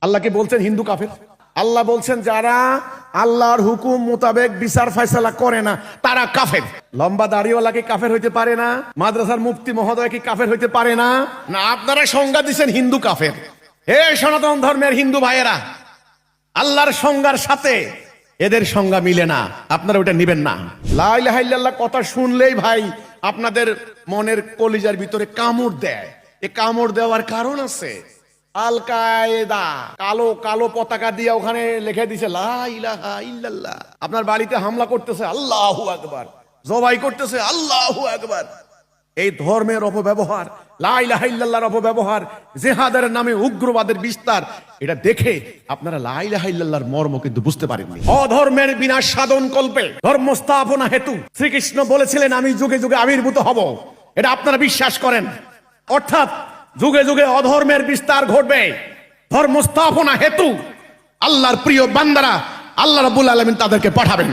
আল্লাহকে বলছেন হিন্দু কাফের। আল্লাহ বলছেন যারা আল্লাহর হুকুম মোতাবেক বিচার ফয়সালা করে না তারা কাফের। লম্বা দাড়িওয়ালা কি কাফের হইতে পারে না? মাদ্রাসার মুফতি মহোদয় কি কাফের হইতে পারে না? না, আপনারা সংজ্ঞা দিচ্ছেন হিন্দু কাফের। হে সনাতন ধর্মের হিন্দু ভাইয়েরা, আল্লাহর সংজ্ঞার সাথে এদের সংজ্ঞা মিলে না, আপনারা ওটা নিবেন না। লা ইলাহা ইল্লাল্লাহ কথা শুনলেই ভাই আপনাদের মনের কলিজার ভিতরে কামড় দেয়। এ কামড় দেওয়ার কারণ আছে। আল কায়দা কালো কালো পতাকা দিয়ে ওখানে লিখে দিছে লা ইলাহা ইল্লাল্লাহ। আপনার বাড়িতে হামলা করতেছে আল্লাহু আকবার, জবাই করতেছে আল্লাহু আকবার। এই ধর্মের অপব্যবহার, লা ইলাহা ইল্লাল্লাহর অপব্যবহার, জিহাদের নামে উগ্রবাদের বিস্তার, এটা দেখে আপনারা লা ইলাহা ইল্লাল্লাহর মর্ম কিন্তু বুঝতে পারেননি। অধর্মের বিনাশ সাধন কল্পে ধর্ম স্থাপনা হেতু শ্রীকৃষ্ণ বলেছিলেন আমি যুগে যুগে আবির্ভূত হব। এটা আপনারা বিশ্বাস করেন? অর্থাৎ যুগে যুগে অধর্মের বিস্তার ঘটবে ধর্ম স্থাপনা হেতু আল্লাহর প্রিয় বান্দারা আল্লাহ রাব্বুল আলামিন তাদেরকে পাঠাবেন।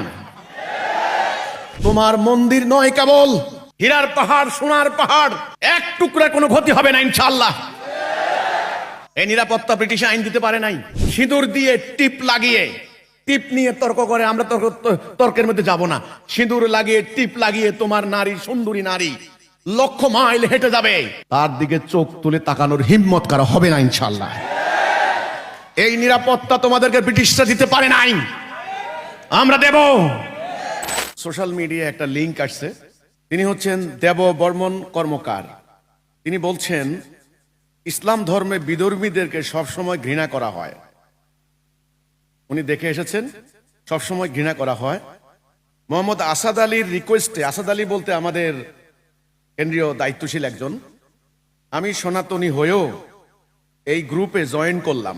তোমার মন্দির নয় কেবল হীরার পাহাড়, সোনার পাহাড়, এক টুকরা কোনো ক্ষতি হবে না ইনশাআল্লাহ। এই নিরাপত্তা ব্রিটিশ আইন দিতে পারে নাই। সিঁদুর দিয়ে টিপ লাগিয়ে, টিপ নিয়ে তর্ক করে, আমরা তর্কের মধ্যে যাব না। সিঁদুর লাগিয়ে টিপ লাগিয়ে তোমার নারী, সুন্দরী নারী লক্ষ মাইল হেঁটে যাবে, তার দিকে চোখ তুলে তাকানোর হিম্মত কারো হবে না ইনশাআল্লাহ। এই নিরাপত্তা তোমাদেরকে ব্রিটিশরা দিতে পারে নাই, আমরা দেব। সোশ্যাল মিডিয়ায় একটা লিংক আসছে। তিনি হচ্ছেন দেব বর্মন কর্মকার। তিনি বলছেন ইসলাম ধর্মে বিধর্মীদেরকে সবসময় ঘৃণা করা হয়। উনি দেখে এসেছেন সবসময় ঘৃণা করা হয়। মোহাম্মদ আসাদ আলীর রিকোয়েস্টে, আসাদ আলী বলতে আমাদের কেন্দ্রীয় দায়িত্বশীল একজন, আমি সনাতনী হয়েও এই গ্রুপে জয়েন করলাম,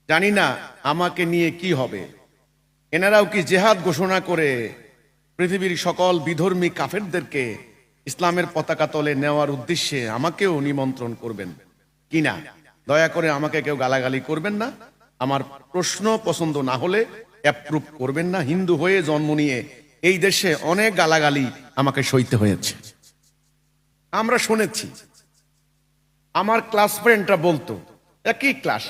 জানি না আমাকে নিয়ে কি হবে। এনারাও কি জেহাদ ঘোষণা করে পৃথিবীর সকল বিধর্মী কাফেরদেরকে ইসলামের পতাকা তলে নেওয়ার উদ্দেশ্যে আমাকেও নিমন্ত্রণ করবেন কিনা? দয়া করে আমাকে কেউ গালাগালি করবেন না। আমার প্রশ্ন পছন্দ না হলে অ্যাপ্রুভ করবেন না। হিন্দু হয়ে জন্ম নিয়ে এই দেশে অনেক গালাগালি আমাকে সইতে হয়েছে, আমরা শুনেছি। আমার ক্লাস ফ্রেন্ডরা বলতো, একই ক্লাস,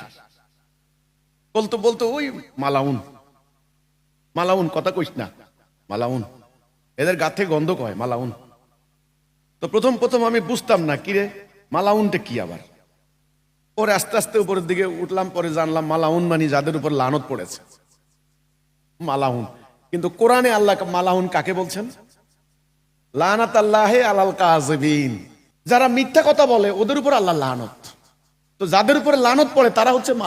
বলতো ওই মালাউন মালাউন, কথা কইস না মালাউন, এদের গা থেকে গন্ধ কয় মালাউন। তো প্রথম আমি বুঝতাম না কিরে মালাউনটা কি। আবার পরে আস্তে আস্তে উপরের দিকে উঠলাম, পরে জানলাম মালাউন মানে যাদের উপর লানত পড়েছে, মালাউন। কিন্তু কোরআনে আল্লাহ মালাউন কাকে বলছেন? লানাতাল্লাহি আলাল কাযিবিন, যারা মিথ্যা কথা বলে ওদের উপর আল্লাহ লানত। তো যাদের উপরে লানত পড়ে তারা হচ্ছে